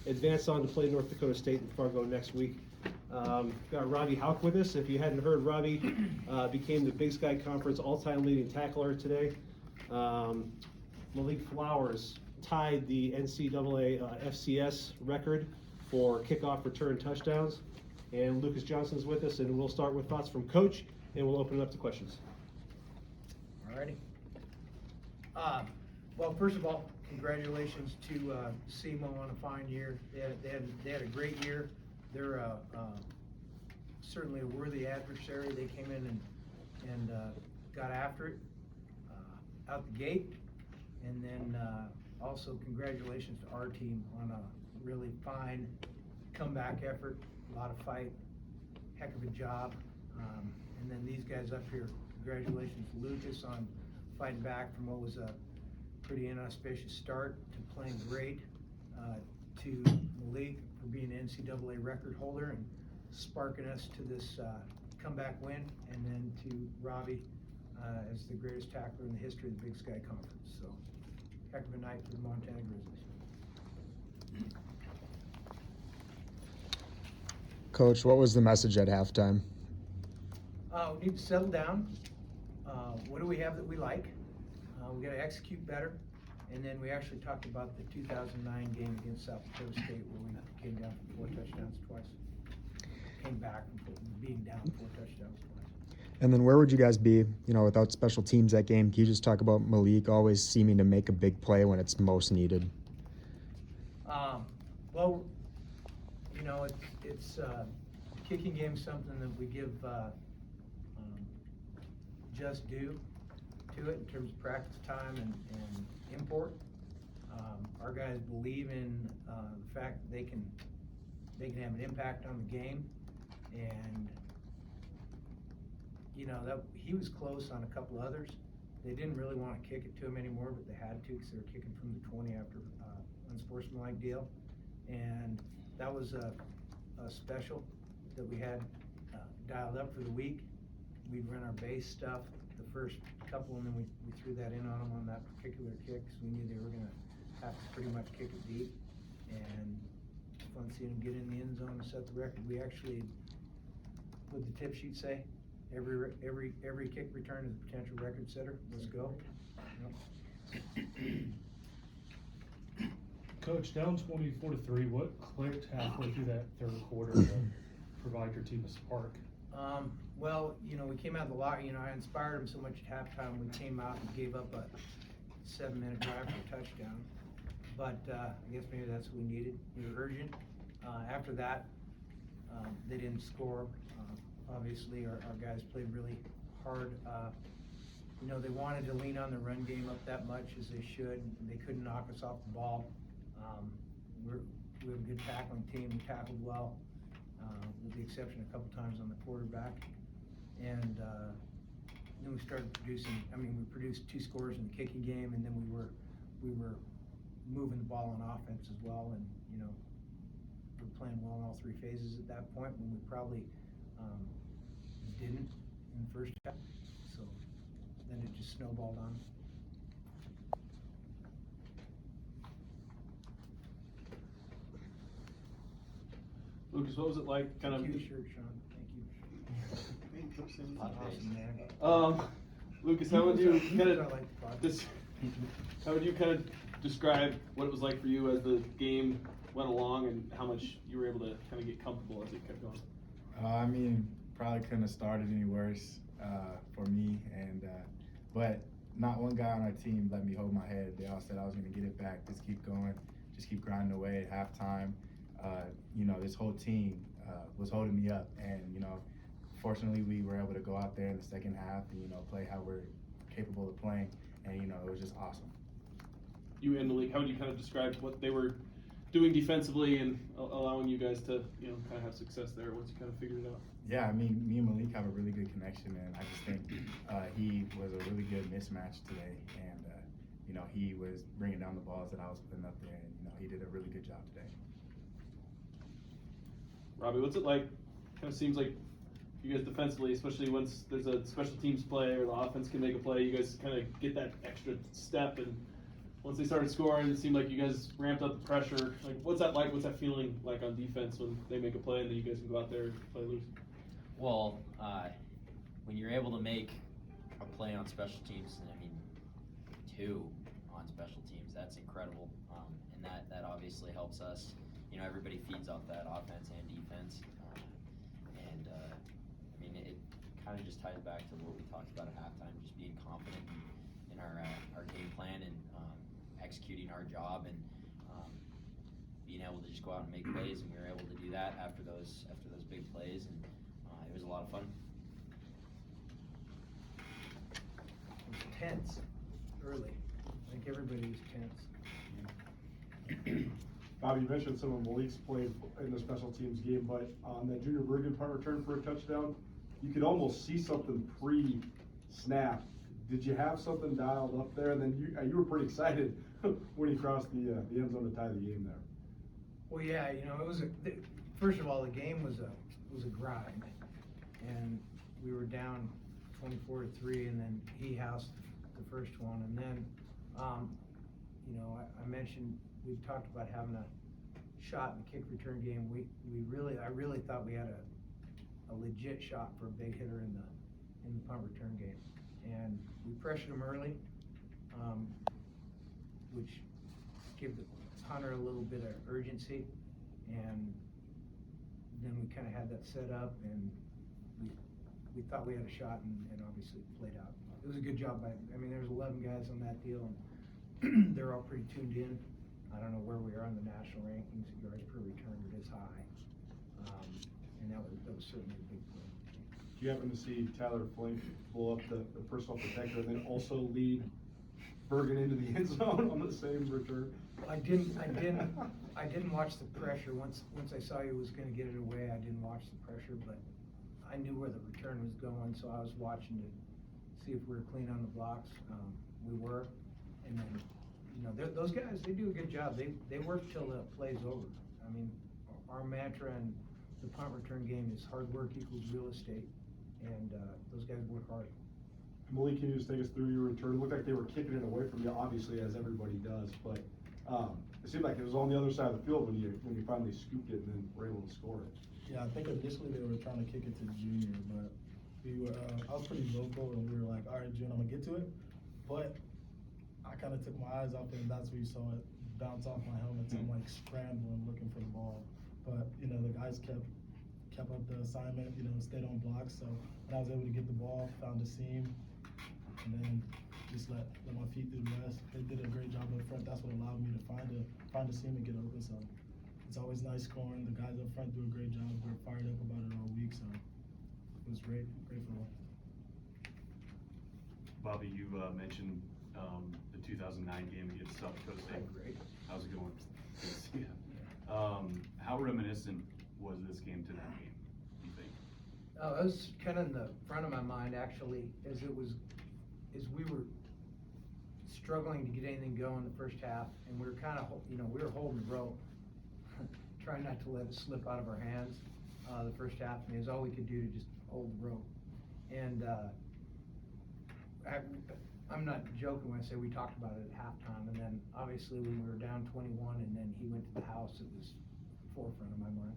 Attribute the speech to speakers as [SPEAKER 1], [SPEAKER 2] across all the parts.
[SPEAKER 1] advance on to play North Dakota State in Fargo next week. Got Robbie Hauk with us. If you hadn't heard, Robbie became the Big Sky Conference all-time leading tackler today. Malik Flowers tied the NCAA FCS record for kickoff return touchdowns. And Lucas Johnson's with us, and we'll start with thoughts from Coach, and we'll open it up to questions.
[SPEAKER 2] Alrighty. Well, first of all, congratulations to SEMO on a fine year. They had a great year. They're certainly a worthy adversary. They came in and got after it out the gate. And then also congratulations to our team on a really fine comeback effort, a lot of fight, heck of a job. And then these guys up here, congratulations to Lucas on fighting back from what was a pretty inauspicious start to playing great, to Malik for being an NCAA record holder and sparking us to this comeback win, and then to Robbie as the greatest tackler in the history of the Big Sky Conference. So, heck of a night for the Montana Grizzlies.
[SPEAKER 3] Coach, what was the message at halftime?
[SPEAKER 2] We need to settle down. What do we have that we like? We got to execute better. And then we actually talked about the 2009 game against South Dakota State where we came down from 4 touchdowns twice. Came back from being down 4 touchdowns twice.
[SPEAKER 3] And then where would you guys be, without special teams that game? Can you just talk about Malik always seeming to make a big play when it's most needed?
[SPEAKER 2] Well, it's kicking game something that we give just due to it in terms of practice time and import. Our guys believe in the fact that they can have an impact on the game, and that he was close on a couple others. They didn't really want to kick it to him anymore, but they had to because they were kicking from the 20 after unsportsmanlike deal, and that was a special that we had dialed up for the week. We'd run our base stuff the first couple, and then we threw that in on them on that particular kick, so we knew they were going to have to pretty much kick it deep. And it's fun seeing them get in the end zone and set the record. We actually, what did the tip sheet say? Every kick return is a potential record setter. Let's go. Yep.
[SPEAKER 4] Coach, down 24-3, what clicked halfway through that third quarter to provide your team a spark?
[SPEAKER 2] Well, we came out of the locker, I inspired them so much at halftime. We came out and gave up a 7-minute drive for a touchdown. But I guess maybe that's what we needed. We were urgent. After that, they didn't score. Obviously, our guys played really hard. They wanted to lean on the run game up that much as they should. They couldn't knock us off the ball. We have a good tackling team. We tackled well, with the exception a couple times on the quarterback. And then we started producing. We produced 2 scores in the kicking game, and then we were moving the ball on offense as well. And we were playing well in all 3 phases at that point when we probably didn't in the first half. So then it just snowballed on.
[SPEAKER 5] Lucas, what was it like?
[SPEAKER 2] Thank you, shirt, Sean. Thank you. Awesome, man.
[SPEAKER 5] Lucas, how would you kind of
[SPEAKER 2] like
[SPEAKER 5] describe what it was like for you as the game went along, and how much you were able to kind of get comfortable as it kept going?
[SPEAKER 6] Probably couldn't have started any worse for me, but not one guy on our team let me hold my head. They all said I was going to get it back, just keep going, just keep grinding away. At halftime, this whole team was holding me up, and fortunately we were able to go out there in the second half and play how we're capable of playing, and it was just awesome.
[SPEAKER 5] You and Malik, how would you kind of describe what they were doing defensively and allowing you guys to kind of have success there once you kind of figured it out?
[SPEAKER 6] Yeah, me and Malik have a really good connection, and I just think he was a really good mismatch today, and he was bringing down the balls that I was putting up there, and he did a really good job today.
[SPEAKER 5] Robbie, what's it like? Kind of seems like you guys defensively, especially once there's a special teams play or the offense can make a play, you guys kind of get that extra step and once they started scoring, it seemed like you guys ramped up the pressure. Like, what's that like? What's that feeling like on defense when they make a play and then you guys can go out there and play loose?
[SPEAKER 7] Well, when you're able to make a play on special teams, and I mean, 2 on special teams, that's incredible. And that obviously helps us. You know, everybody feeds off that, offense and defense. I mean, it kind of just ties back to what we talked about at halftime, just being confident in our game plan and executing our job and being able to just go out and make plays, and we were able to do that after those big plays, and it was a lot of fun.
[SPEAKER 2] It was tense early. I think everybody was tense.
[SPEAKER 8] Bobby, you mentioned some of Malik's play in the special teams game, but on that Junior Bergen punt return for a touchdown, you could almost see something pre-snap. Did you have something dialed up there? And then you were pretty excited when he crossed the end zone to tie the game there.
[SPEAKER 2] Well, yeah, you know, it was first of all, the game was a grind, and we were down 24-3, and then he housed the first one, and then, you know, I mentioned we talked about having a shot in the kick return game. I really thought we had a legit shot for a big hitter in the punt return game, and we pressured him early, which gave the punter a little bit of urgency, and then we kind of had that set up, and we thought we had a shot, and obviously it played out. It was a good job I mean, there's 11 guys on that deal, and they're all pretty tuned in. I don't know where we are on the national rankings, yards per return, it is high, and that was certainly a big play.
[SPEAKER 8] Do you happen to see Tyler Flink blow up the personal protector and then also lead Bergen into the end zone on the same return?
[SPEAKER 2] I didn't watch the pressure. Once I saw he was gonna get it away, I didn't watch the pressure, but I knew where the return was going, so I was watching to see if we were clean on the blocks. We were, and then, you know, those guys, they do a good job. They work till the play's over. I mean, our mantra in the punt return game is hard work equals real estate, and those guys work hard.
[SPEAKER 8] Malik, can you just take us through your return? It looked like they were kicking it away from you, obviously, as everybody does, but it seemed like it was on the other side of the field when you finally scooped it and then were able to score it.
[SPEAKER 9] Yeah, I think initially they were trying to kick it to Junior, but I was pretty local, and we were like, all right, Junior, I'm gonna get to it. But I kind of took my eyes off it, and that's where you saw it bounce off my helmet. So I'm like scrambling, looking for the ball. But, you know, the guys kept up the assignment, you know, stayed on blocks. So when I was able to get the ball, found a seam, and then just let my feet do the rest. They did a great job up front. That's what allowed me to find a seam and get open. So it's always nice scoring. The guys up front do a great job. We're fired up about it all week. So it was great football.
[SPEAKER 10] Bobby, you mentioned the 2009 game against South Dakota State.
[SPEAKER 2] Great.
[SPEAKER 10] How's it going? How reminiscent was this game to that game, do you think?
[SPEAKER 2] It was kind of in the front of my mind, actually, as we were struggling to get anything going the first half, and we were kind of, you know, we were holding the rope, trying not to let it slip out of our hands the first half. I mean, it was all we could do to just hold the rope. And I'm not joking when I say we talked about it at halftime, and then obviously when we were down 21 and then he went to the house, it was forefront of my mind.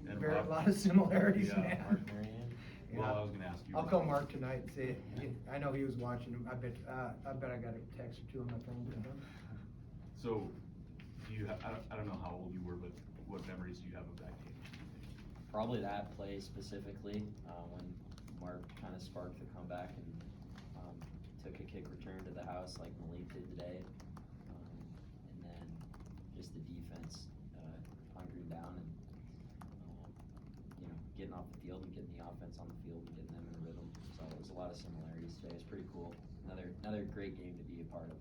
[SPEAKER 10] Yeah. And
[SPEAKER 2] A lot of similarities,
[SPEAKER 10] Yeah,
[SPEAKER 2] man.
[SPEAKER 7] Mark Marianne.
[SPEAKER 2] Yeah.
[SPEAKER 10] Well, I was gonna ask you.
[SPEAKER 2] I'll
[SPEAKER 10] about
[SPEAKER 2] call
[SPEAKER 10] that.
[SPEAKER 2] Mark tonight and say, I know he was watching him. I bet I got a text or two on my phone from him.
[SPEAKER 10] So, I don't know how old you were, but what memories do you have of that game?
[SPEAKER 7] Probably that play specifically, when Mark kind of sparked the comeback and took a kick return to the house like Malik did today. And then just the defense hunkering down and you know, getting off the field and getting the offense on the field and getting them in a rhythm. So it was a lot of similarities today. It's pretty cool. Another great game to be a part of.